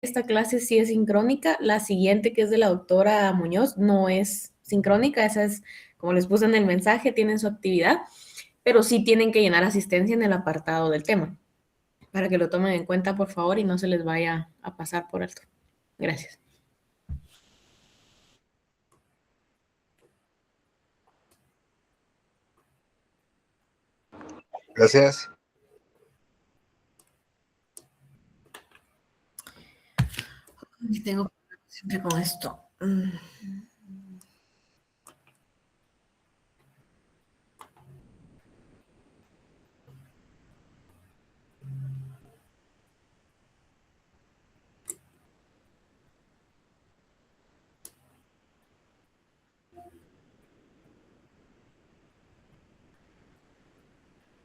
esta clase sí es sincrónica, la siguiente que es de la doctora Muñoz no es sincrónica, esa es, como les puse en el mensaje, tienen su actividad, pero sí tienen que llenar asistencia en el apartado del tema, para que lo tomen en cuenta, por favor, y no se les vaya a pasar por alto. Gracias. Gracias. Tengo siempre con esto.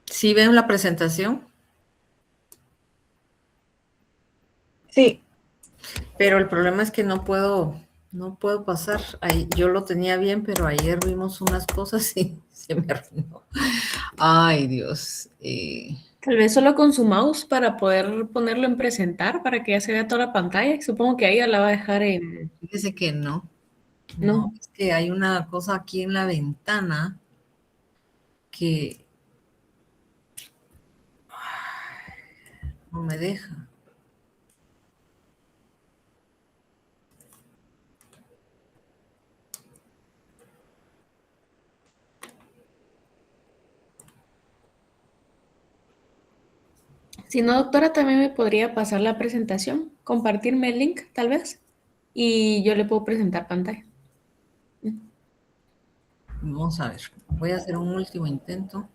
¿Sí ven la presentación? Sí. Pero el problema es que no puedo pasar. Ahí, yo lo tenía bien, pero ayer vimos unas cosas y se me arruinó. Ay, Dios. Tal vez solo con su mouse para poder ponerlo en presentar, para que ya se vea toda la pantalla. Supongo que ahí ya la va a dejar en... Fíjese que no. No. Es que hay una cosa aquí en la ventana que no me deja. Si no, doctora, también me podría pasar la presentación, compartirme el link, tal vez, y yo le puedo presentar pantalla. Vamos a ver. Voy a hacer un último intento.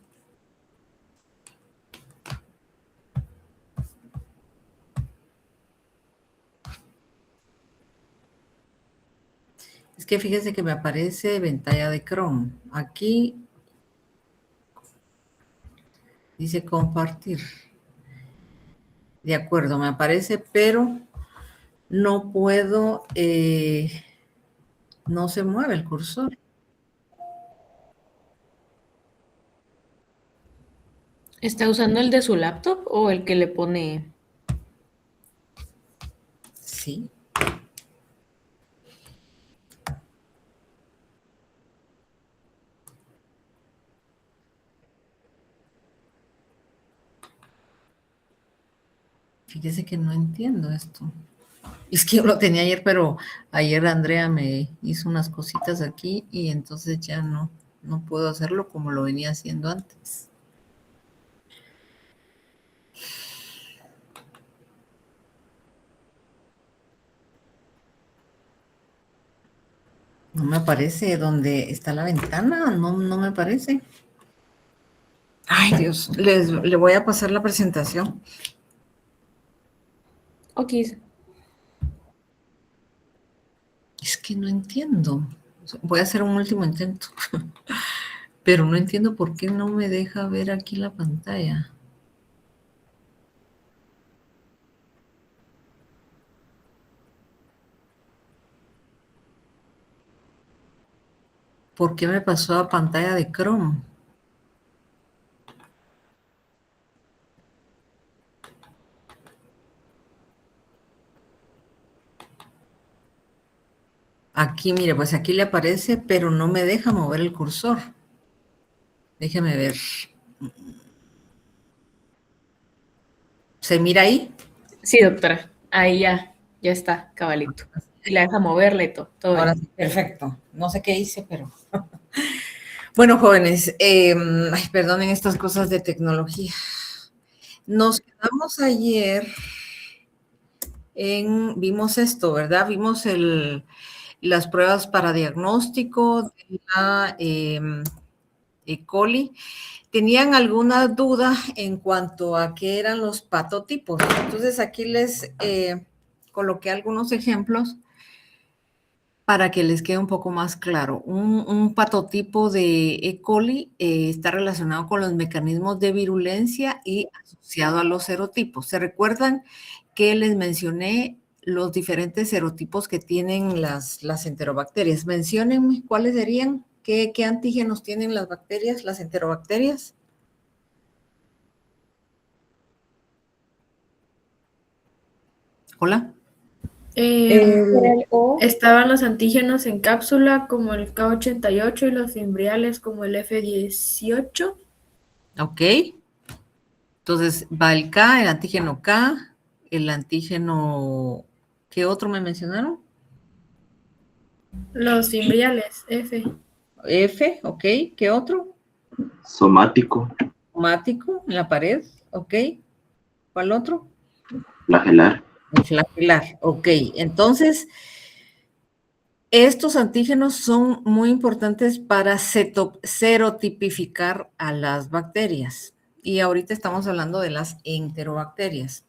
Es que fíjese que me aparece ventana de Chrome. Aquí dice compartir. De acuerdo, me aparece, pero no puedo, no se mueve el cursor. ¿Está usando el de su laptop o el que le pone? Sí. Fíjese que no entiendo esto. Es que yo lo tenía ayer, pero ayer Andrea me hizo unas cositas aquí y entonces ya no puedo hacerlo como lo venía haciendo antes. No me aparece donde está la ventana, no me aparece. Ay, Dios, le voy a pasar la presentación. Ok. Es que no entiendo. Voy a hacer un último intento. Pero no entiendo por qué no me deja ver aquí la pantalla. ¿Por qué me pasó a pantalla de Chrome? Aquí, mire, pues aquí le aparece, pero no me deja mover el cursor. Déjeme ver. ¿Se mira ahí? Sí, doctora, ahí ya está, cabalito. Y la deja moverle y todo Ahora bien. sí, perfecto. No sé qué hice, pero... Bueno, jóvenes, ay, perdonen estas cosas de tecnología. Nos quedamos ayer vimos esto, ¿verdad? Vimos las pruebas para diagnóstico de la E. coli. ¿Tenían alguna duda en cuanto a qué eran los patotipos? Entonces aquí les coloqué algunos ejemplos para que les quede un poco más claro. Un patotipo de E. coli está relacionado con los mecanismos de virulencia y asociado a los serotipos. ¿Se recuerdan que les mencioné los diferentes serotipos que tienen las enterobacterias? Menciónenme cuáles serían, qué antígenos tienen las bacterias, las enterobacterias. Hola. Para el O, Estaban los antígenos en cápsula como el K88 y los fimbriales como el F18. Ok. Entonces va el K, el antígeno K, el antígeno, ¿qué otro me mencionaron? Los fimbriales, F. F, ok. ¿Qué otro? Somático, Somático en la pared, ok. ¿Cuál otro? flagelar, El flagelar, ok. Entonces, estos antígenos son muy importantes para serotipificar a las bacterias. Y ahorita estamos hablando de las enterobacterias.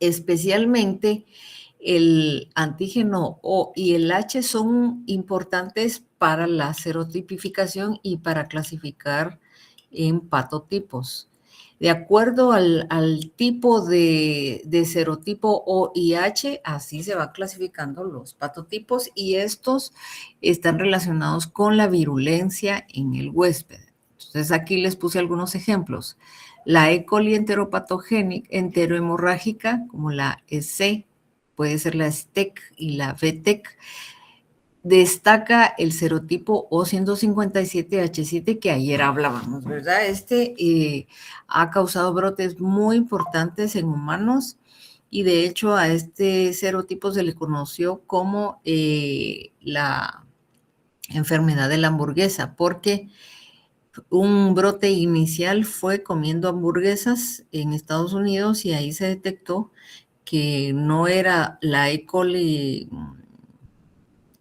Especialmente el antígeno O y el H son importantes para la serotipificación y para clasificar en patotipos. De acuerdo al tipo de serotipo O y H, así se van clasificando los patotipos y estos están relacionados con la virulencia en el huésped. Entonces aquí les puse algunos ejemplos. La E. coli enteropatogénica, enterohemorrágica, como la EC, puede ser la STEC y la VTEC, destaca el serotipo O157H7 que ayer hablábamos, ¿verdad? Ha causado brotes muy importantes en humanos y de hecho a este serotipo se le conoció como la enfermedad de la hamburguesa, porque un brote inicial fue comiendo hamburguesas en Estados Unidos y ahí se detectó que no era la E. coli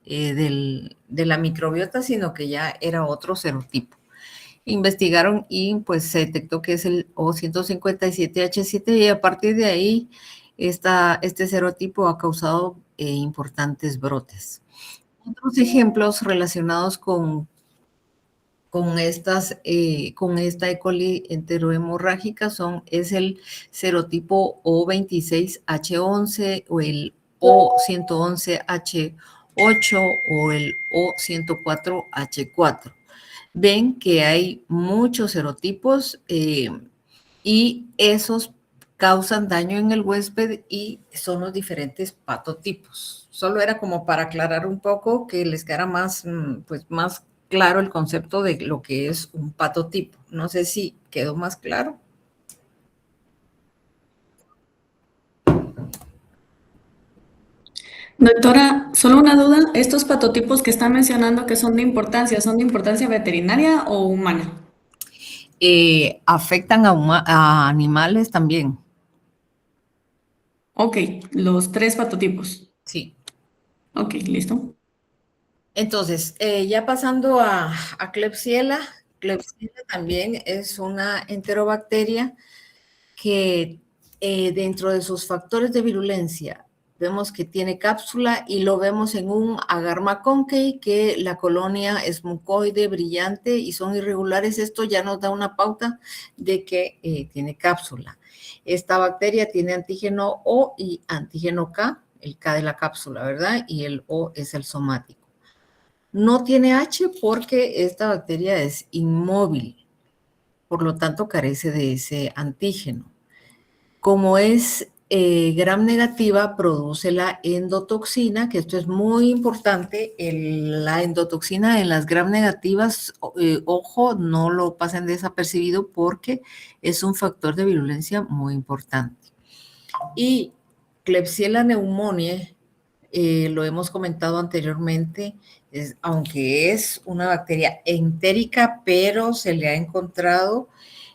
de la microbiota, sino que ya era otro serotipo. Investigaron y pues se detectó que es el O157H7 y a partir de ahí este serotipo ha causado importantes brotes. Otros ejemplos relacionados con esta E. coli enterohemorrágica es el serotipo O26H11 o el O111H8 o el O104H4. Ven que hay muchos serotipos y esos causan daño en el huésped y son los diferentes patotipos. Solo era como para aclarar un poco que les quedara más claro el concepto de lo que es un patotipo. No sé si quedó más claro. Doctora, solo una duda, ¿estos patotipos que está mencionando que son de importancia veterinaria o humana? Afectan a animales también. Ok, los 3 patotipos. Sí. Ok, listo. Entonces, ya pasando a Klebsiella. Klebsiella también es una enterobacteria que dentro de sus factores de virulencia vemos que tiene cápsula y lo vemos en un agar McConkey, que la colonia es mucoide, brillante y son irregulares. Esto ya nos da una pauta de que tiene cápsula. Esta bacteria tiene antígeno O y antígeno K, el K de la cápsula, ¿verdad? Y el O es el somático. No tiene H porque esta bacteria es inmóvil, por lo tanto carece de ese antígeno. Como es gram negativa, produce la endotoxina, que esto es muy importante. La endotoxina en las gram negativas, ojo, no lo pasen desapercibido porque es un factor de virulencia muy importante. Y Klebsiella pneumoniae, lo hemos comentado anteriormente, aunque es una bacteria entérica, pero se le ha encontrado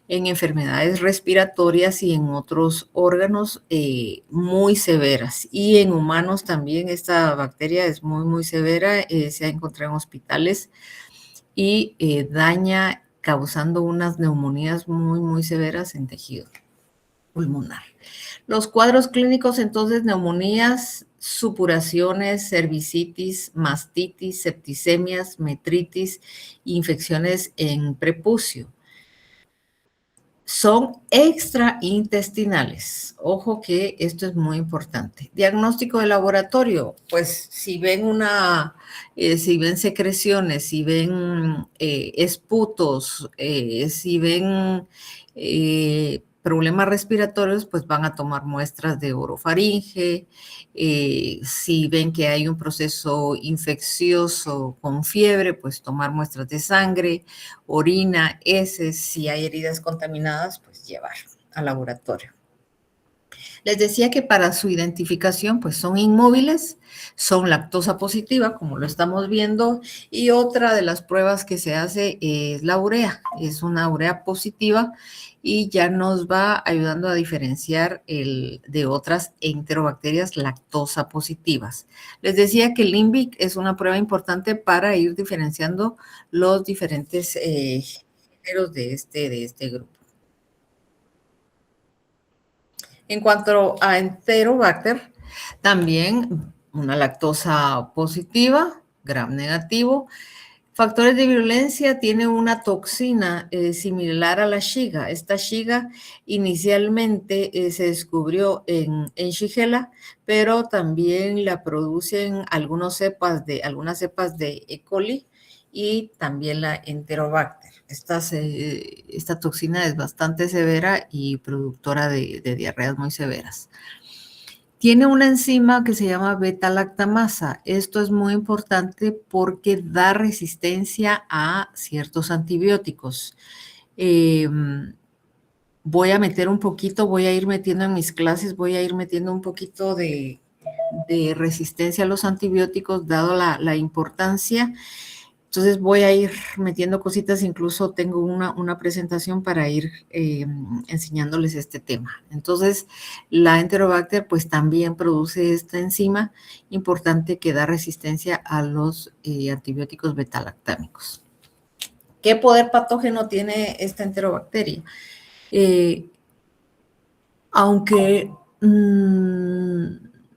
en enfermedades respiratorias y en otros órganos muy severas. Y en humanos también esta bacteria es muy severa, se ha encontrado en hospitales y daña causando unas neumonías muy severas en tejido pulmonar. Los cuadros clínicos, entonces, neumonías, supuraciones, cervicitis, mastitis, septicemias, metritis, infecciones en prepucio. Son extraintestinales. Ojo que esto es muy importante. Diagnóstico de laboratorio, pues si ven si ven secreciones, si ven esputos, si ven problemas respiratorios, pues van a tomar muestras de orofaringe. Si ven que hay un proceso infeccioso con fiebre, pues tomar muestras de sangre, orina, heces. Si hay heridas contaminadas, pues llevar al laboratorio. Les decía que para su identificación, pues son inmóviles, son lactosa positiva, como lo estamos viendo, y otra de las pruebas que se hace es la urea, es una urea positiva y ya nos va ayudando a diferenciar de otras enterobacterias lactosa positivas. Les decía que el INVIC es una prueba importante para ir diferenciando los diferentes géneros de este grupo. En cuanto a Enterobacter, también una lactosa positiva, gram negativo. Factores de virulencia, tiene una toxina similar a la Shiga. Esta Shiga inicialmente se descubrió en Shigella, pero también la producen algunas cepas de E. coli y también la Enterobacter. Esta toxina es bastante severa y productora de diarreas muy severas. Tiene una enzima que se llama beta-lactamasa. Esto es muy importante porque da resistencia a ciertos antibióticos. Voy a meter un poquito, voy a ir metiendo en mis clases, voy a ir metiendo un poquito de resistencia a los antibióticos, dado la importancia. Entonces voy a ir metiendo cositas, incluso tengo una presentación para ir enseñándoles este tema. Entonces, la Enterobacter pues también produce esta enzima importante que da resistencia a los antibióticos betalactámicos. ¿Qué poder patógeno tiene esta Enterobacteria? Aunque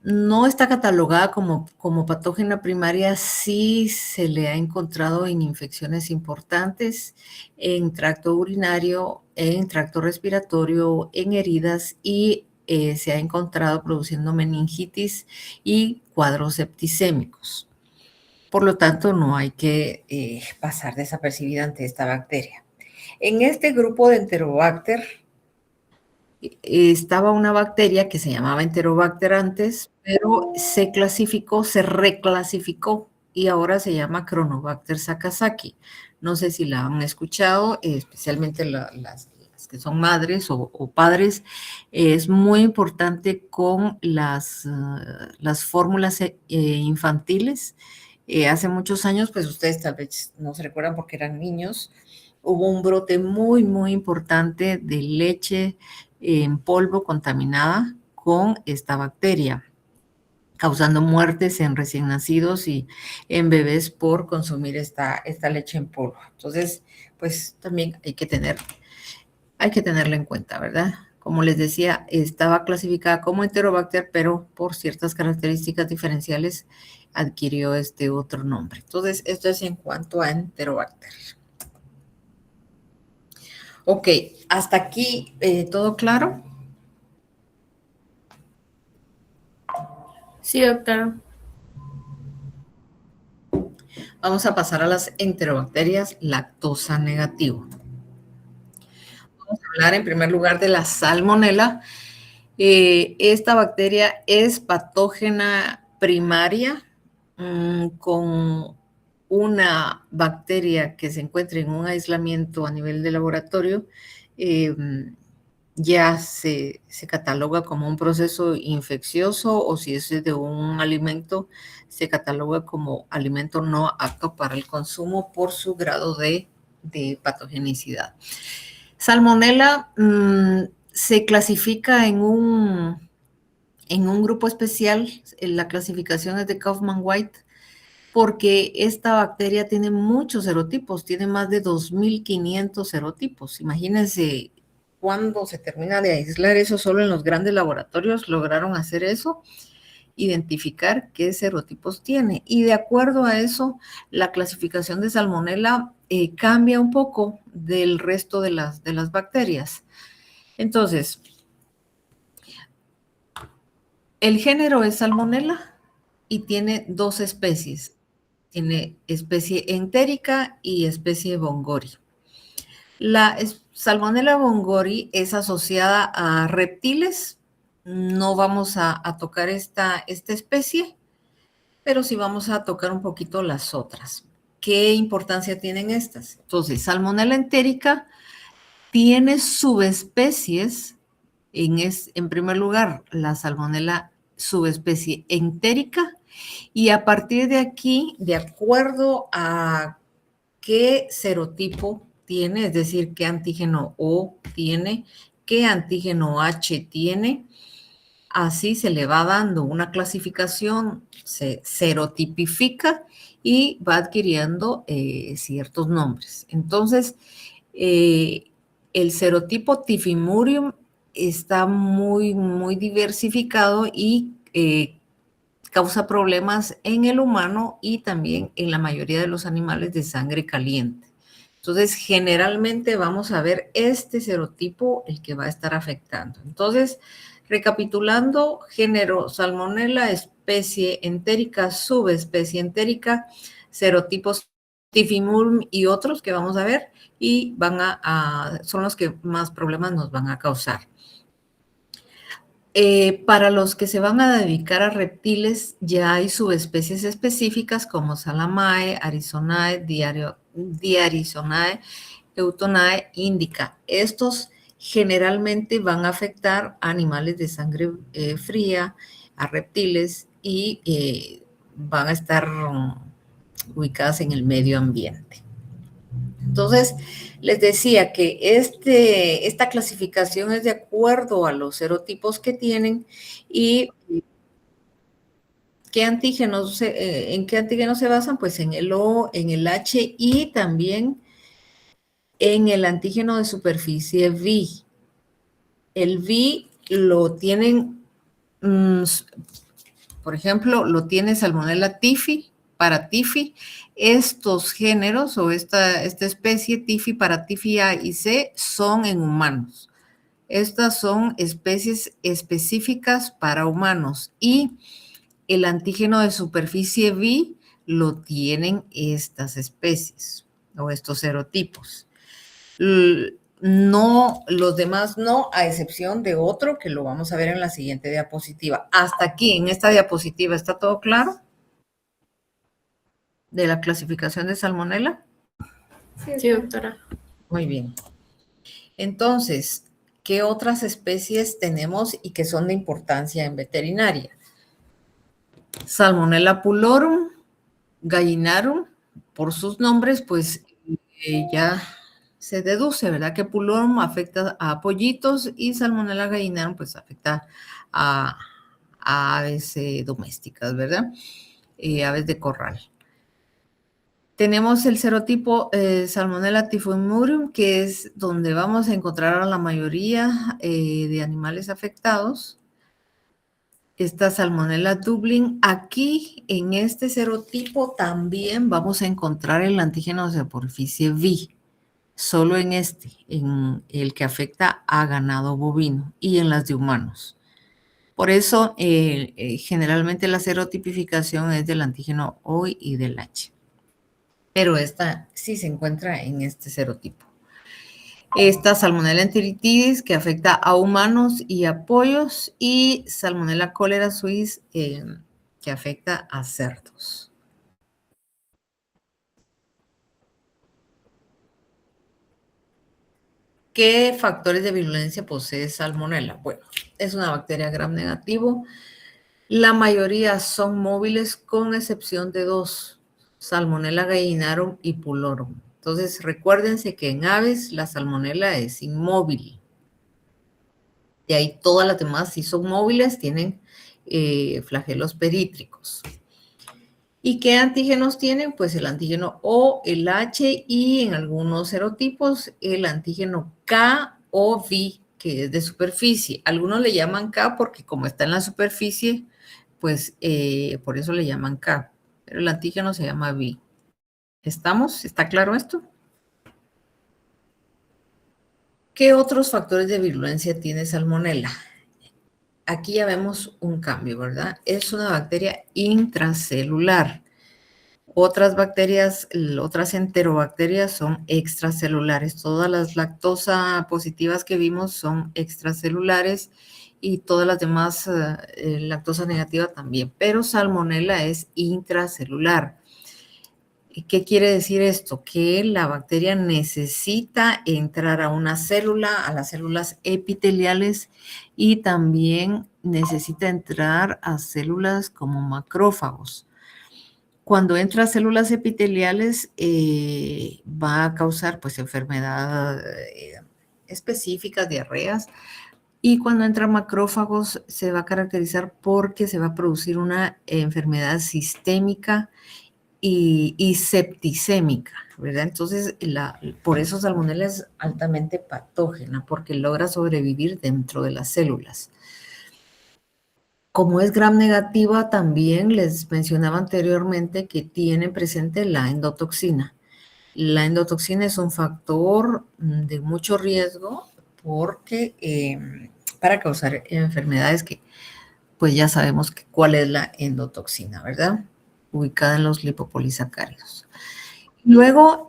no está catalogada como patógena primaria, sí se le ha encontrado en infecciones importantes, en tracto urinario, en tracto respiratorio, en heridas y se ha encontrado produciendo meningitis y cuadros septicémicos. Por lo tanto, no hay que pasar desapercibida ante esta bacteria. En este grupo de Enterobacter estaba una bacteria que se llamaba Enterobacter antes, pero se reclasificó y ahora se llama Cronobacter sakazaki. No sé si la han escuchado, especialmente las que son madres o padres. Es muy importante con las fórmulas infantiles. Hace muchos años, pues ustedes tal vez no se recuerdan porque eran niños, hubo un brote muy, muy importante de leche en polvo contaminada con esta bacteria, causando muertes en recién nacidos y en bebés por consumir esta leche en polvo. Entonces, pues también hay que tenerla en cuenta, ¿verdad? Como les decía, estaba clasificada como Enterobacter, pero por ciertas características diferenciales adquirió este otro nombre. Entonces, esto es en cuanto a Enterobacter. Ok, hasta aquí, ¿todo claro? Sí, doctora. Vamos a pasar a las enterobacterias lactosa negativo. Vamos a hablar en primer lugar de la salmonela. Esta bacteria es patógena primaria con una bacteria que se encuentra en un aislamiento a nivel de laboratorio. Ya se cataloga como un proceso infeccioso, o si es de un alimento, se cataloga como alimento no apto para el consumo por su grado de patogenicidad. Salmonella se clasifica en un grupo especial. La clasificación es de Kaufman-White, porque esta bacteria tiene muchos serotipos, tiene más de 2.500 serotipos. Imagínense cuando se termina de aislar eso, solo en los grandes laboratorios lograron hacer eso, identificar qué serotipos tiene. Y de acuerdo a eso, la clasificación de Salmonella cambia un poco del resto de las bacterias. Entonces, el género es Salmonella y tiene dos especies. Tiene especie entérica y especie Bongori. La Salmonella bongori es asociada a reptiles. No vamos a tocar esta especie, pero sí vamos a tocar un poquito las otras. ¿Qué importancia tienen estas? Entonces, Salmonella entérica tiene subespecies. En primer lugar, la Salmonella subespecie entérica, y a partir de aquí, de acuerdo a qué serotipo tiene, es decir, qué antígeno O tiene, qué antígeno H tiene, así se le va dando una clasificación, se serotipifica y va adquiriendo ciertos nombres. Entonces, el serotipo Typhimurium está muy, muy diversificado y causa problemas en el humano y también en la mayoría de los animales de sangre caliente. Entonces, generalmente vamos a ver este serotipo el que va a estar afectando. Entonces, recapitulando, género Salmonella, especie entérica, subespecie entérica, serotipos Typhimurium y otros que vamos a ver, y son los que más problemas nos van a causar. Para los que se van a dedicar a reptiles, ya hay subespecies específicas como Salamae, Arizonae, Diarizonae, Eutonae, Indica. Estos generalmente van a afectar a animales de sangre fría, a reptiles, y van a estar ubicadas en el medio ambiente. Entonces, les decía que esta clasificación es de acuerdo a los serotipos que tienen y ¿en qué antígenos se basan? Pues en el O, en el H y también en el antígeno de superficie V. El V lo tienen, por ejemplo, lo tiene Salmonella typhi, para typhi. Estos géneros o esta especie typhi, para typhi A y C, son en humanos. Estas son especies específicas para humanos y el antígeno de superficie V lo tienen estas especies o estos serotipos. No, los demás no, a excepción de otro que lo vamos a ver en la siguiente diapositiva. Hasta aquí, en esta diapositiva, ¿está todo claro? De la clasificación de Salmonella. Sí, doctora. Muy bien. Entonces, ¿qué otras especies tenemos y que son de importancia en veterinaria? Salmonella pulorum, gallinarum, por sus nombres, pues ya se deduce, ¿verdad? Que pulorum afecta a pollitos y Salmonella gallinarum, pues afecta a aves domésticas, ¿verdad? Aves de corral. Tenemos el serotipo Salmonella typhimurium, que es donde vamos a encontrar a la mayoría de animales afectados. Esta Salmonella Dublin, aquí en este serotipo también vamos a encontrar el antígeno de superficie V, solo en el que afecta a ganado bovino y en las de humanos. Por eso, generalmente la serotipificación es del antígeno O y del H. Pero esta sí se encuentra en este serotipo. Esta Salmonella enteritidis, que afecta a humanos y a pollos, y Salmonella cholera suis, que afecta a cerdos. ¿Qué factores de virulencia posee Salmonella? Bueno, es una bacteria gram negativo. La mayoría son móviles, con excepción de dos, Salmonella gallinarum y pulorum. Entonces, recuérdense que en aves la Salmonella es inmóvil. Y ahí todas las demás, si son móviles, tienen flagelos perítricos. ¿Y qué antígenos tienen? Pues el antígeno O, el H y en algunos serotipos el antígeno K o V, que es de superficie. Algunos le llaman K porque como está en la superficie, pues por eso le llaman K. Pero el antígeno se llama V. ¿Estamos? ¿Está claro esto? ¿Qué otros factores de virulencia tiene Salmonella? Aquí ya vemos un cambio, ¿verdad? Es una bacteria intracelular. Otras bacterias, otras enterobacterias son extracelulares. Todas las lactosa positivas que vimos son extracelulares y todas las demás lactosa negativa también. Pero Salmonella es intracelular. ¿Qué quiere decir esto? Que la bacteria necesita entrar a una célula, a las células epiteliales, y también necesita entrar a células como macrófagos. Cuando entra a células epiteliales va a causar pues enfermedad específicas, diarreas, y cuando entra a macrófagos se va a caracterizar porque se va a producir una enfermedad sistémica y septicémica, ¿verdad? Entonces, por eso Salmonella es altamente patógena, porque logra sobrevivir dentro de las células. Como es gram negativa, también les mencionaba anteriormente que tiene presente la endotoxina. La endotoxina es un factor de mucho riesgo porque para causar enfermedades que pues ya sabemos cuál es la endotoxina, ¿verdad? Ubicada en los lipopolisacáridos. Luego,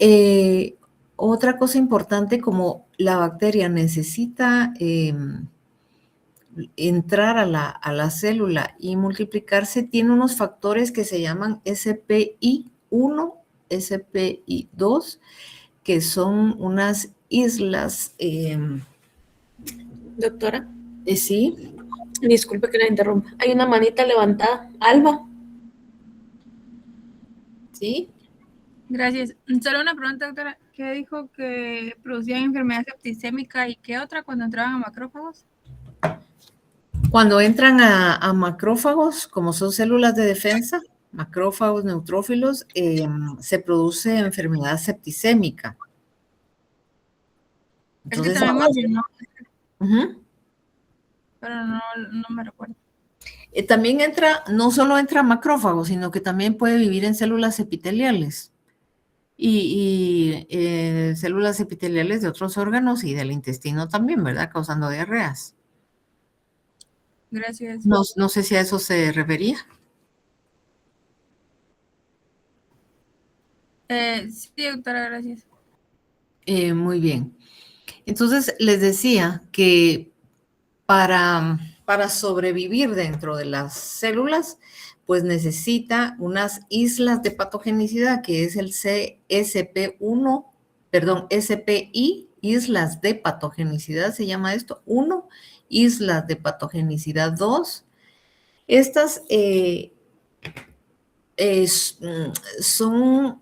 otra cosa importante, como la bacteria necesita entrar a la célula y multiplicarse, tiene unos factores que se llaman SPI1, SPI2, que son unas islas. Doctora, Sí, disculpe que la interrumpa. Hay una manita levantada. Alba. sí. Gracias. Solo una pregunta, doctora. ¿Qué dijo que producían enfermedad septicémica y qué otra cuando entraban a macrófagos? Cuando entran a macrófagos, como son células de defensa, macrófagos neutrófilos, se produce enfermedad septicémica. Entonces, es que también mencionó, pero no me recuerdo. También entra, no solo entra a macrófagos, sino que también puede vivir en células epiteliales y células epiteliales de otros órganos y del intestino también, ¿verdad? Causando diarreas. Gracias. No sé si a eso se refería. Sí, doctora, gracias. Muy bien. Entonces, les decía que para sobrevivir dentro de las células, pues necesita unas islas de patogenicidad, que es el CSP1, perdón, SPI, islas de patogenicidad, se llama esto, 1, islas de patogenicidad 2. Estas son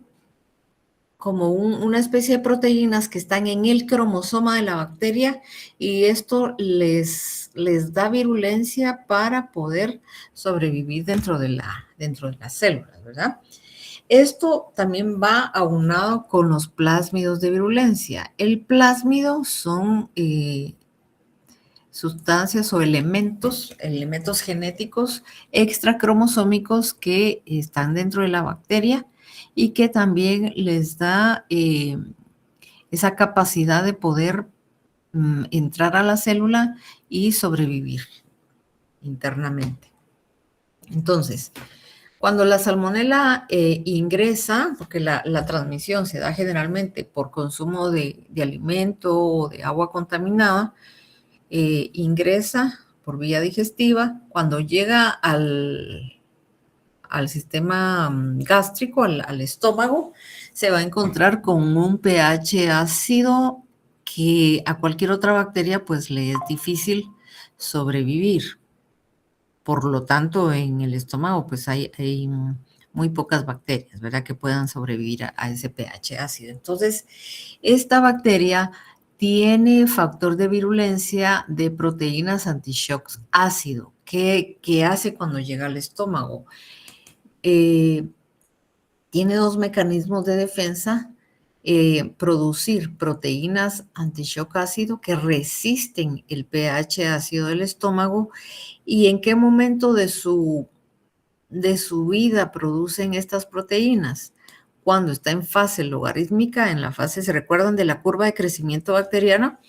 como una especie de proteínas que están en el cromosoma de la bacteria y esto les da virulencia para poder sobrevivir dentro de las células, ¿verdad? Esto también va aunado con los plásmidos de virulencia. El plásmido son sustancias o elementos genéticos extracromosómicos que están dentro de la bacteria y que también les da esa capacidad de poder entrar a la célula y sobrevivir internamente. Entonces, cuando la salmonela ingresa, porque la transmisión se da generalmente por consumo de alimento o de agua contaminada, ingresa por vía digestiva. Cuando llega al sistema gástrico, al estómago, se va a encontrar con un pH ácido que a cualquier otra bacteria pues le es difícil sobrevivir. Por lo tanto, en el estómago pues hay muy pocas bacterias, ¿verdad?, que puedan sobrevivir a ese pH ácido. Entonces, esta bacteria tiene factor de virulencia de proteínas anti-shock ácido. ¿Qué hace cuando llega al estómago? Tiene dos mecanismos de defensa: producir proteínas anti-shock ácido que resisten el pH ácido del estómago. ¿Y en qué momento de su vida producen estas proteínas? Cuando está en fase logarítmica, en la fase, ¿se recuerdan de la curva de crecimiento bacteriana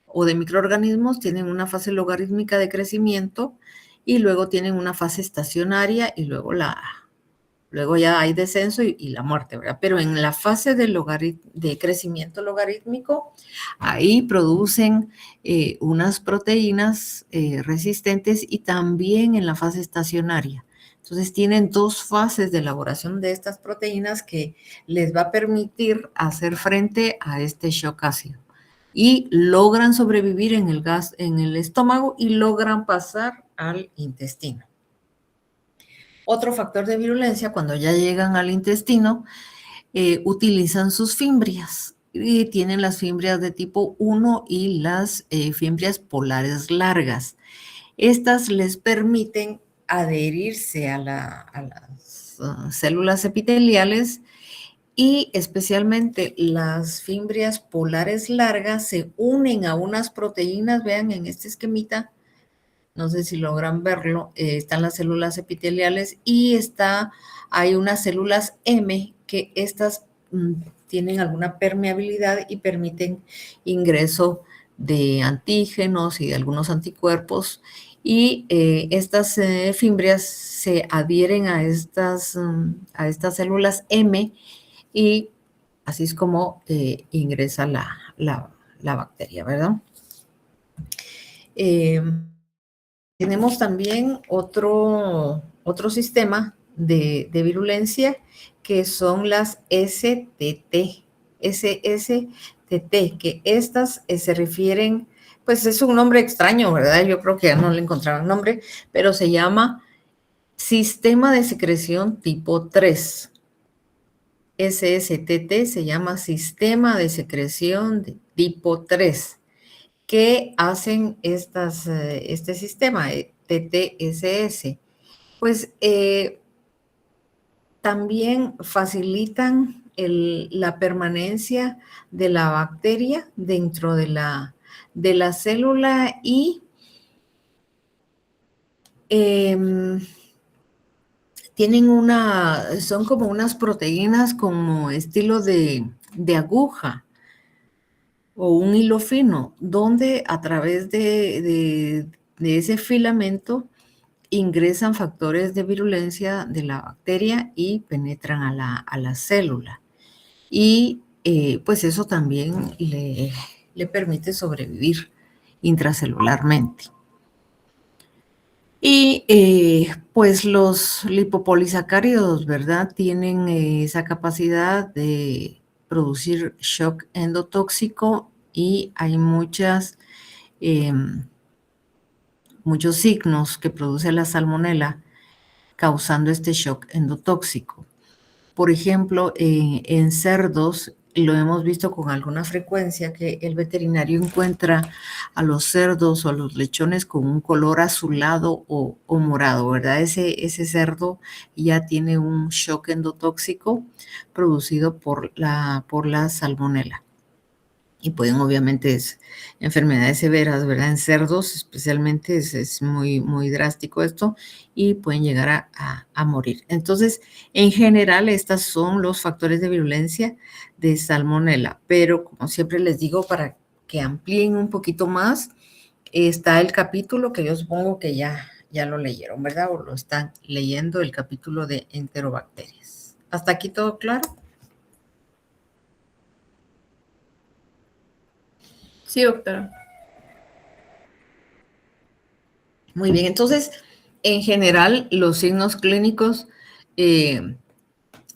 o de microorganismos? Tienen una fase logarítmica de crecimiento y luego tienen una fase estacionaria y luego la Luego ya hay descenso y la muerte, ¿verdad? Pero en la fase de crecimiento logarítmico, ahí producen unas proteínas resistentes y también en la fase estacionaria. Entonces tienen dos fases de elaboración de estas proteínas que les va a permitir hacer frente a este shock ácido. Y logran sobrevivir en el estómago y logran pasar al intestino. Otro factor de virulencia, cuando ya llegan al intestino, utilizan sus fimbrias y tienen las fimbrias de tipo 1 y las fimbrias polares largas. Estas les permiten adherirse a las células epiteliales y especialmente las fimbrias polares largas se unen a unas proteínas, vean en este esquemita, no sé si logran verlo, están las células epiteliales y hay unas células M que estas tienen alguna permeabilidad y permiten ingreso de antígenos y de algunos anticuerpos y estas fimbrias se adhieren a estas células M y así es como ingresa la bacteria, ¿verdad? Tenemos también otro sistema de virulencia que son las STT, que estas se refieren, pues es un nombre extraño, ¿verdad? Yo creo que ya no le encontraron nombre, pero se llama Sistema de Secreción Tipo 3. SSTT se llama Sistema de Secreción de Tipo 3. ¿Qué hacen este sistema, TTSS? Pues también facilitan la permanencia de la bacteria dentro de la célula y son como unas proteínas como estilo de aguja o un hilo fino, donde a través de ese filamento ingresan factores de virulencia de la bacteria y penetran a la célula. Y pues eso también le permite sobrevivir intracelularmente. Y pues los lipopolisacáridos, ¿verdad? Tienen esa capacidad de producir shock endotóxico y hay muchos signos que produce la salmonela causando este shock endotóxico. Por ejemplo, en cerdos lo hemos visto con alguna frecuencia que el veterinario encuentra a los cerdos o a los lechones con un color azulado o morado, ¿verdad? Ese cerdo ya tiene un shock endotóxico producido por la salmonela. Y pueden, obviamente, enfermedades severas, ¿verdad? En cerdos especialmente es muy, muy drástico esto y pueden llegar a morir. Entonces, en general, estos son los factores de virulencia de salmonela. Pero, como siempre les digo, para que amplíen un poquito más, está el capítulo que yo supongo que ya lo leyeron, ¿verdad? O lo están leyendo, el capítulo de enterobacterias. ¿Hasta aquí todo claro? Sí, doctora. Muy bien, entonces, en general, los signos clínicos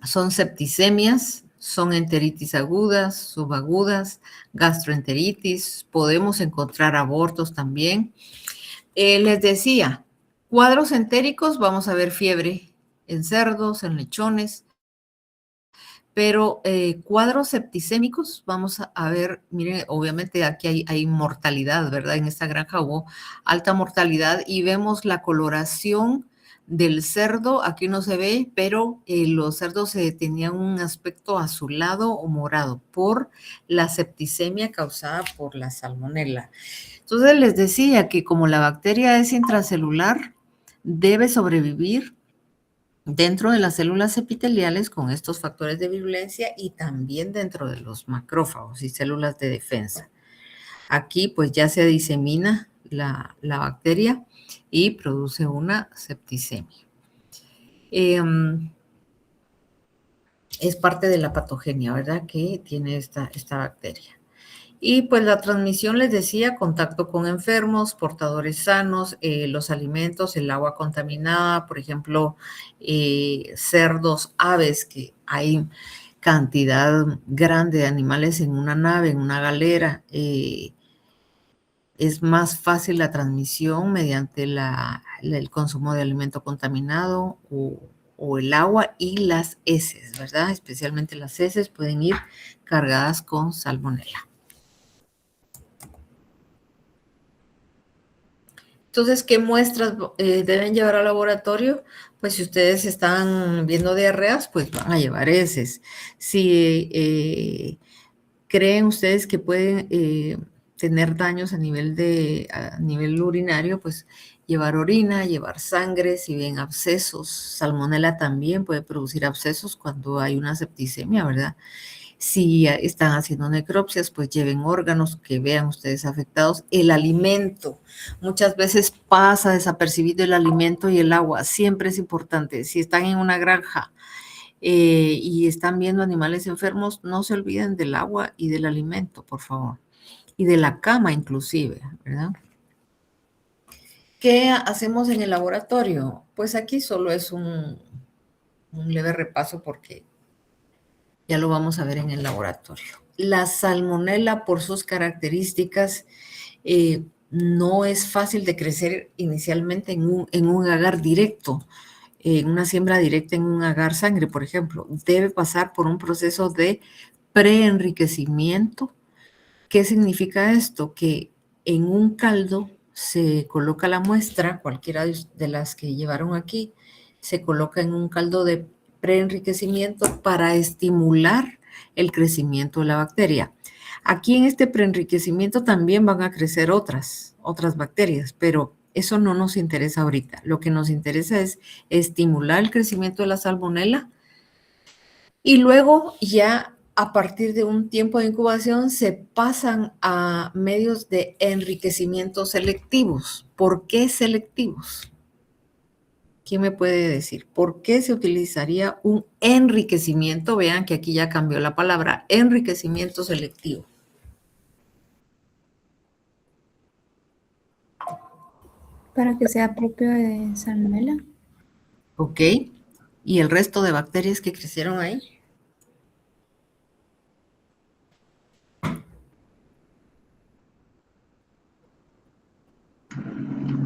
son septicemias, son enteritis agudas, subagudas, gastroenteritis, podemos encontrar abortos también. Les decía, cuadros entéricos, vamos a ver fiebre en cerdos, en lechones, pero cuadros septicémicos, vamos a ver, miren, obviamente aquí hay mortalidad, ¿verdad? En esta granja hubo alta mortalidad y vemos la coloración del cerdo, aquí no se ve, pero los cerdos tenían un aspecto azulado o morado por la septicemia causada por la salmonela. Entonces les decía que como la bacteria es intracelular, debe sobrevivir dentro de las células epiteliales con estos factores de virulencia y también dentro de los macrófagos y células de defensa. Aquí pues ya se disemina la bacteria y produce una septicemia. es parte de la patogenia, ¿verdad? Que tiene esta bacteria. Y pues la transmisión, les decía, contacto con enfermos, portadores sanos, los alimentos, el agua contaminada, por ejemplo, cerdos, aves, que hay cantidad grande de animales en una nave, en una galera. Es más fácil la transmisión mediante el consumo de alimento contaminado o el agua y las heces, ¿verdad? Especialmente las heces pueden ir cargadas con salmonela. Entonces, ¿qué muestras deben llevar al laboratorio? Pues si ustedes están viendo diarreas, pues van a llevar heces. Si creen ustedes que pueden tener daños a nivel urinario, pues llevar orina, llevar sangre, si ven abscesos. Salmonela también puede producir abscesos cuando hay una septicemia, ¿verdad? Si están haciendo necropsias, pues lleven órganos que vean ustedes afectados. El alimento, muchas veces pasa desapercibido el alimento y el agua, siempre es importante. Si están en una granja y están viendo animales enfermos, no se olviden del agua y del alimento, por favor. Y de la cama inclusive, ¿verdad? ¿Qué hacemos en el laboratorio? Pues aquí solo es un leve repaso porque ya lo vamos a ver en el laboratorio. La salmonela, por sus características, no es fácil de crecer inicialmente en un agar directo, en una siembra directa en un agar sangre, por ejemplo. Debe pasar por un proceso de preenriquecimiento. ¿Qué significa esto? Que en un caldo se coloca la muestra, cualquiera de las que llevaron aquí, se coloca en un caldo de preenriquecimiento para estimular el crecimiento de la bacteria. Aquí en este preenriquecimiento también van a crecer otras bacterias, pero eso no nos interesa ahorita. Lo que nos interesa es estimular el crecimiento de la salmonela y luego ya a partir de un tiempo de incubación se pasan a medios de enriquecimiento selectivos. ¿Por qué selectivos? ¿Quién me puede decir por qué se utilizaría un enriquecimiento? Vean que aquí ya cambió la palabra, enriquecimiento selectivo. Para que sea propio de salmonela. ¿Ok? ¿Y el resto de bacterias que crecieron ahí?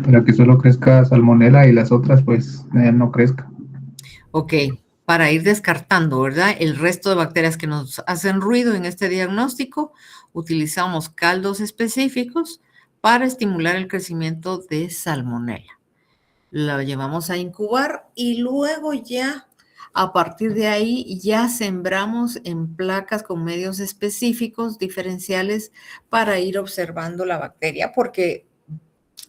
Para que solo crezca salmonela y las otras pues no crezcan. Ok, para ir descartando, ¿verdad? El resto de bacterias que nos hacen ruido en este diagnóstico, utilizamos caldos específicos para estimular el crecimiento de salmonela. Lo llevamos a incubar y luego ya, a partir de ahí, ya sembramos en placas con medios específicos, diferenciales, para ir observando la bacteria, porque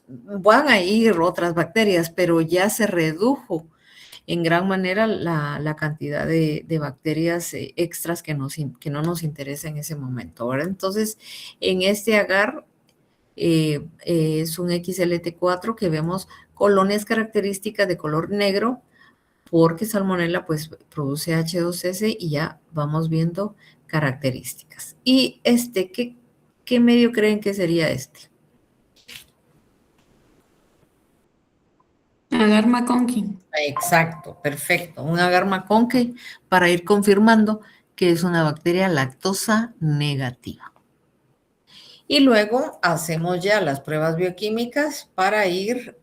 van a ir otras bacterias, pero ya se redujo en gran manera la cantidad de bacterias extras que no nos interesa en ese momento, ¿verdad? Entonces, en este agar es un XLT4 que vemos colonias características de color negro, porque salmonela pues produce H2S y ya vamos viendo características. ¿Y qué medio creen que sería este? Agar McConkey. Exacto, perfecto. Un agar McConkey para ir confirmando que es una bacteria lactosa negativa. Y luego hacemos ya las pruebas bioquímicas para ir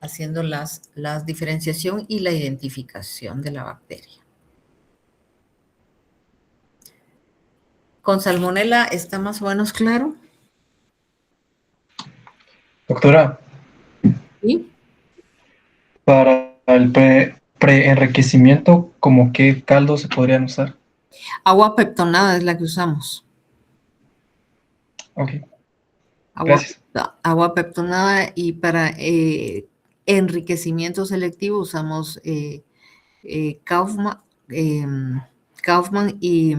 haciendo la diferenciación y la identificación de la bacteria. ¿Con salmonela está más o menos claro? Doctora, ¿Sí? para el preenriquecimiento, ¿cómo qué caldos se podrían usar? Agua peptonada es la que usamos. Ok, gracias. Agua peptonada, y para enriquecimiento selectivo usamos Kaufman y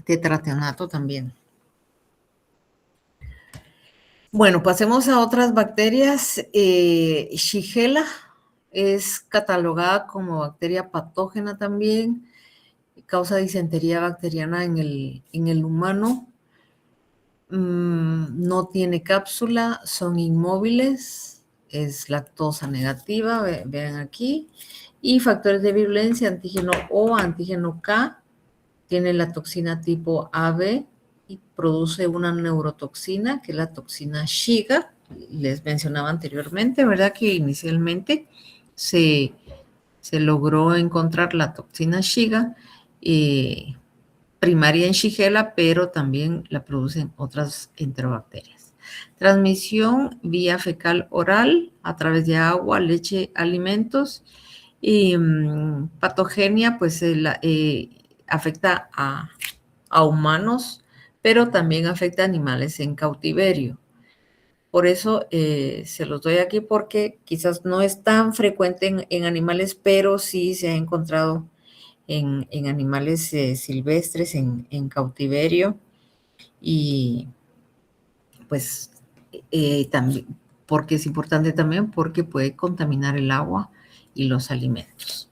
tetracionato también. Bueno, pasemos a otras bacterias. Shigella es catalogada como bacteria patógena también, causa disentería bacteriana en el humano. No tiene cápsula, son inmóviles, es lactosa negativa, vean aquí, y factores de virulencia, antígeno O, antígeno K, tiene la toxina tipo AB y produce una neurotoxina, que es la toxina Shiga, les mencionaba anteriormente, ¿verdad? Que inicialmente se logró encontrar la toxina Shiga, primaria en Shigella, pero también la producen otras enterobacterias. Transmisión vía fecal oral a través de agua, leche, alimentos. Y patogenia, pues afecta a humanos, pero también afecta a animales en cautiverio. Por eso se los doy aquí porque quizás no es tan frecuente en animales, pero sí se ha encontrado en animales silvestres, en cautiverio, y pues también, porque es importante también porque puede contaminar el agua y los alimentos.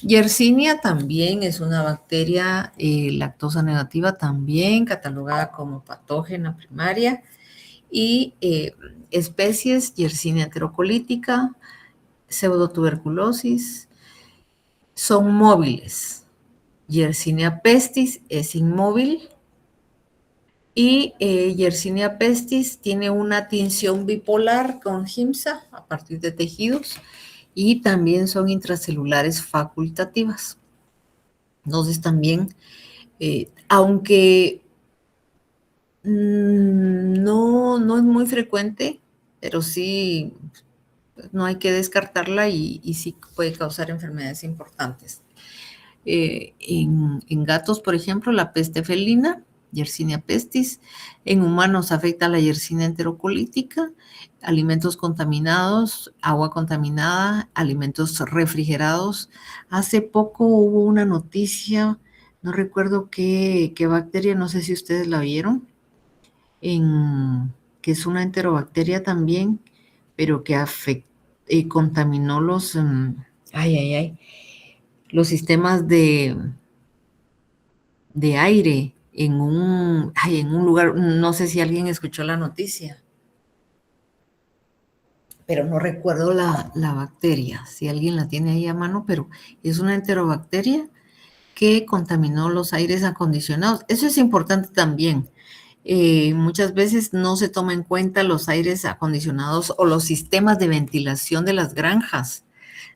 Yersinia también es una bacteria lactosa negativa, también catalogada como patógena primaria, y especies: Yersinia enterocolítica, pseudotuberculosis, son móviles. Yersinia pestis es inmóvil y Yersinia pestis tiene una tinción bipolar con GIMSA a partir de tejidos y también son intracelulares facultativas. Entonces también, aunque no es muy frecuente, pero sí no hay que descartarla y sí puede causar enfermedades importantes. En gatos, por ejemplo, la peste felina, Yersinia pestis. En humanos afecta la Yersinia enterocolítica, alimentos contaminados, agua contaminada, alimentos refrigerados. Hace poco hubo una noticia, no recuerdo qué bacteria, no sé si ustedes la vieron, que es una enterobacteria también, pero que contaminó los sistemas de aire en un lugar. No sé si alguien escuchó la noticia, pero no recuerdo la bacteria, si alguien la tiene ahí a mano, pero es una enterobacteria que contaminó los aires acondicionados. Eso es importante también. Muchas veces no se toma en cuenta los aires acondicionados o los sistemas de ventilación de las granjas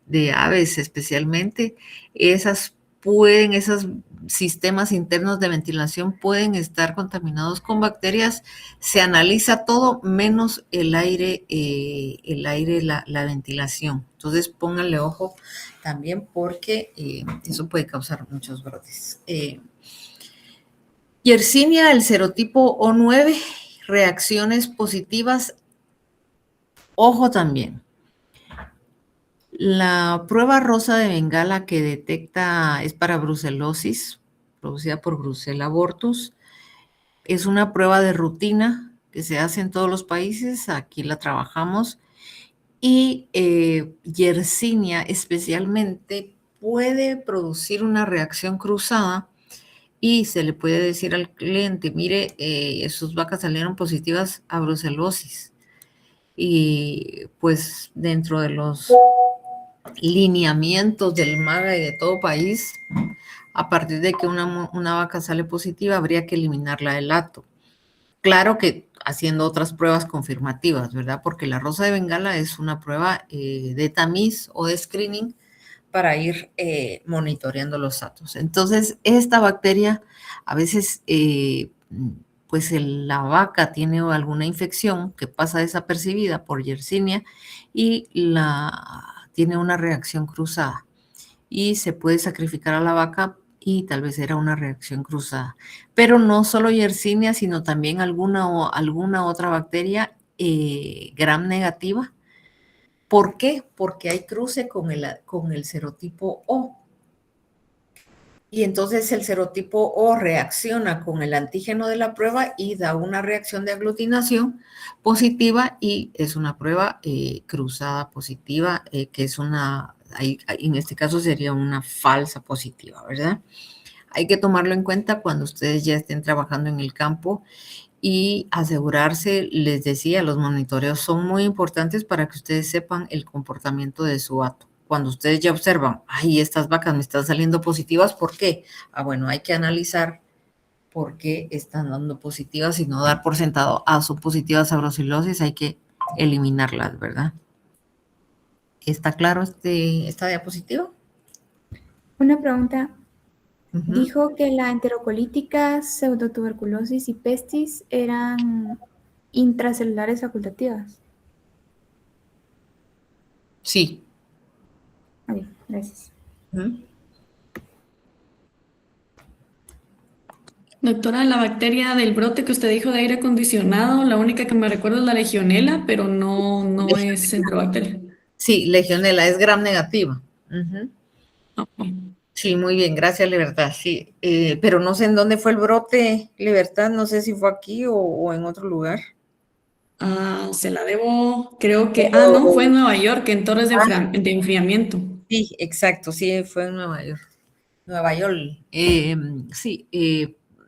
de aves, especialmente. Esos sistemas internos de ventilación pueden estar contaminados con bacterias. Se analiza todo menos el aire, la ventilación. Entonces pónganle ojo también porque eso puede causar muchos brotes. Yersinia, el serotipo O9, reacciones positivas. Ojo también. La prueba rosa de Bengala que detecta es para brucelosis, producida por Brucella abortus. Es una prueba de rutina que se hace en todos los países. Aquí la trabajamos. Y Yersinia especialmente puede producir una reacción cruzada. Y se le puede decir al cliente, mire, sus vacas salieron positivas a brucelosis. Y pues dentro de los lineamientos del MAGA y de todo país, a partir de que una vaca sale positiva, habría que eliminarla del hato. Claro que haciendo otras pruebas confirmativas, ¿verdad? Porque la rosa de Bengala es una prueba de tamiz o de screening para ir monitoreando los datos. Entonces, esta bacteria, a veces, pues la vaca tiene alguna infección que pasa desapercibida por Yersinia y tiene una reacción cruzada. Y se puede sacrificar a la vaca y tal vez era una reacción cruzada. Pero no solo Yersinia, sino también alguna otra bacteria gram negativa. ¿Por qué? Porque hay cruce con el serotipo O. Y entonces el serotipo O reacciona con el antígeno de la prueba y da una reacción de aglutinación positiva y es una prueba cruzada positiva, que es en este caso sería una falsa positiva, ¿verdad? Hay que tomarlo en cuenta cuando ustedes ya estén trabajando en el campo y asegurarse, les decía, los monitoreos son muy importantes para que ustedes sepan el comportamiento de su hato. Cuando ustedes ya observan, ay, estas vacas me están saliendo positivas, ¿por qué? Bueno, hay que analizar por qué están dando positivas y no dar por sentado, son positivas a brucelosis, hay que eliminarlas, ¿verdad? ¿Está claro esta diapositiva? Una pregunta. Ujú. Dijo que la enterocolítica, pseudotuberculosis y pestis eran intracelulares facultativas. Sí. Ok, gracias. Ujú. Doctora, la bacteria del brote que usted dijo de aire acondicionado, la única que me recuerdo es la legionela, pero no es enterobacteria. Sí, legionela es gram negativa. Ujú. Ok. Sí, muy bien, gracias, Libertad. Sí, pero no sé en dónde fue el brote, Libertad, no sé si fue aquí o en otro lugar. Se la debo, creo que, no, fue en Nueva York, en Torres de Enfriamiento. Sí, exacto, sí, fue en Nueva York. Nueva York, sí,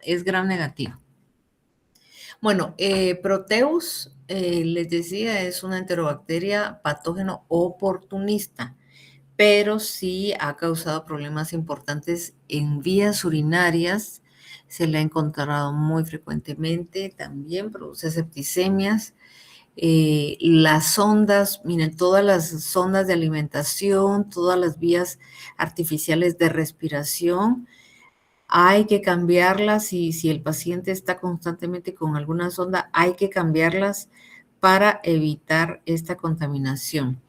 es gram negativo. Bueno, Proteus, les decía, es una enterobacteria patógeno oportunista, pero sí ha causado problemas importantes en vías urinarias. Se le ha encontrado muy frecuentemente, también produce septicemias. Las sondas, miren, todas las sondas de alimentación, todas las vías artificiales de respiración, hay que cambiarlas y si el paciente está constantemente con alguna sonda, hay que cambiarlas para evitar esta contaminación.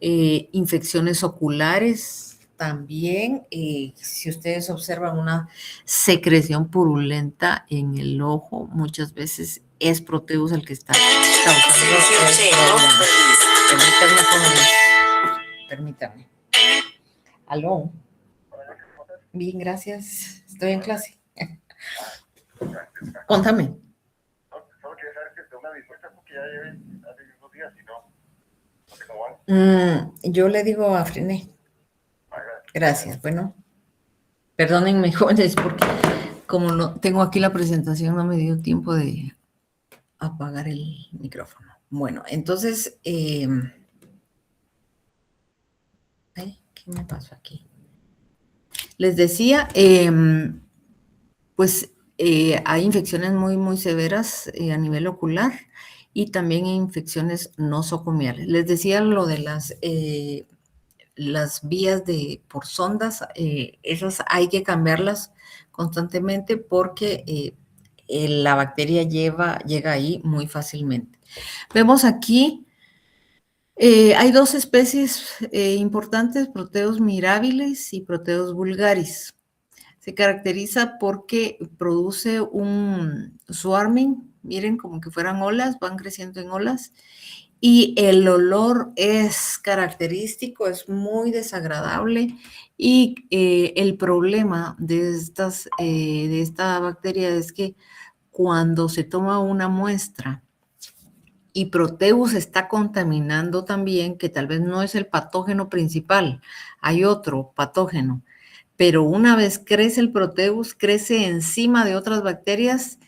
Infecciones oculares también, si ustedes observan una secreción purulenta en el ojo, muchas veces es Proteus el que está causando el problema. Permítanme. Aló. Bien, gracias. Estoy en clase. Contame. Solo quería saber que tengo una dispuesta porque ya lleven hace unos días y no sé cómo van. Yo le digo a Frené. Gracias. Bueno, perdónenme, jóvenes, porque como no tengo aquí la presentación, no me dio tiempo de apagar el micrófono. Bueno, entonces, ¿qué me pasó aquí? Les decía, pues hay infecciones muy, muy severas a nivel ocular y también infecciones nosocomiales. Les decía lo de las vías por sondas, esas hay que cambiarlas constantemente porque la bacteria llega ahí muy fácilmente. Vemos aquí, hay dos especies importantes, Proteus mirabilis y Proteus vulgaris. Se caracteriza porque produce un swarming, miren como que fueran olas, van creciendo en olas, y el olor es característico, es muy desagradable y el problema de esta bacteria es que cuando se toma una muestra y Proteus está contaminando también, que tal vez no es el patógeno principal, hay otro patógeno, pero una vez crece el Proteus, crece encima de otras bacterias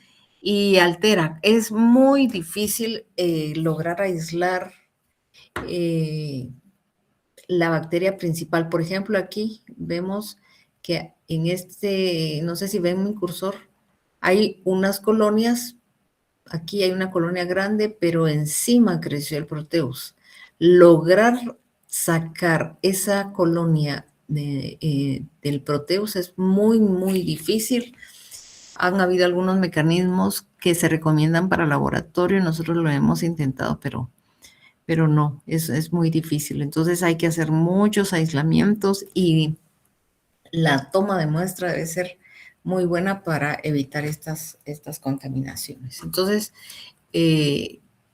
y altera. Es muy difícil lograr aislar la bacteria principal. Por ejemplo, aquí vemos que no sé si ven mi cursor, hay unas colonias, aquí hay una colonia grande, pero encima creció el Proteus. Lograr sacar esa colonia del Proteus es muy, muy difícil. Han habido algunos mecanismos que se recomiendan para laboratorio, nosotros lo hemos intentado, pero no, es muy difícil. Entonces hay que hacer muchos aislamientos y la toma de muestra debe ser muy buena para evitar estas contaminaciones. Entonces,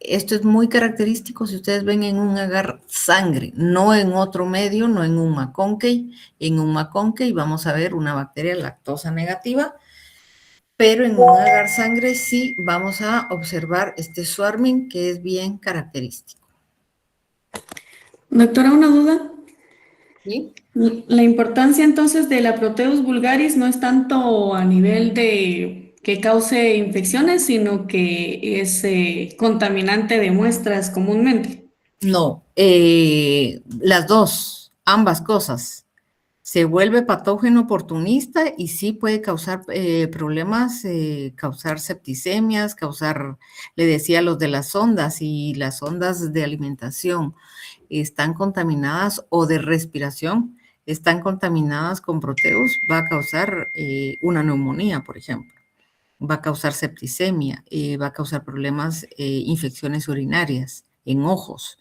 esto es muy característico si ustedes ven en un agar sangre, no en otro medio, no en un McConkey. En un McConkey vamos a ver una bacteria lactosa negativa, pero en un agar sangre sí vamos a observar este swarming que es bien característico. Doctora, una duda. ¿Sí? La importancia entonces de la Proteus vulgaris no es tanto a nivel de que cause infecciones, sino que es contaminante de muestras comúnmente. No, las dos, ambas cosas. Se vuelve patógeno oportunista y sí puede causar problemas, causar septicemias, le decía los de las sondas y las sondas de alimentación están contaminadas o de respiración, están contaminadas con Proteus, va a causar una neumonía, por ejemplo. Va a causar septicemia, va a causar problemas, infecciones urinarias en ojos.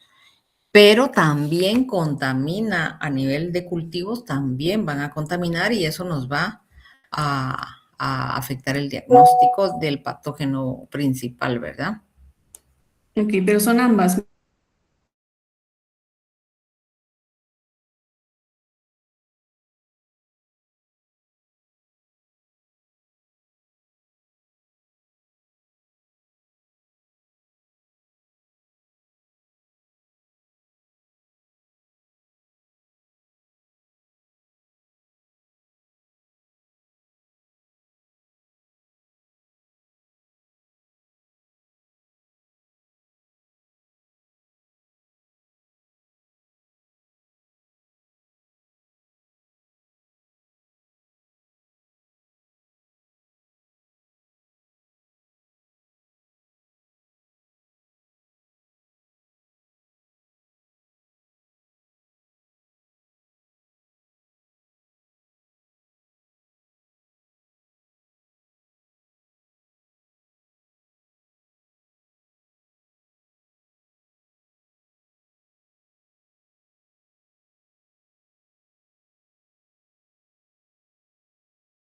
Pero también contamina a nivel de cultivos, también van a contaminar y eso nos va a afectar el diagnóstico del patógeno principal, ¿verdad? Ok, pero son ambas.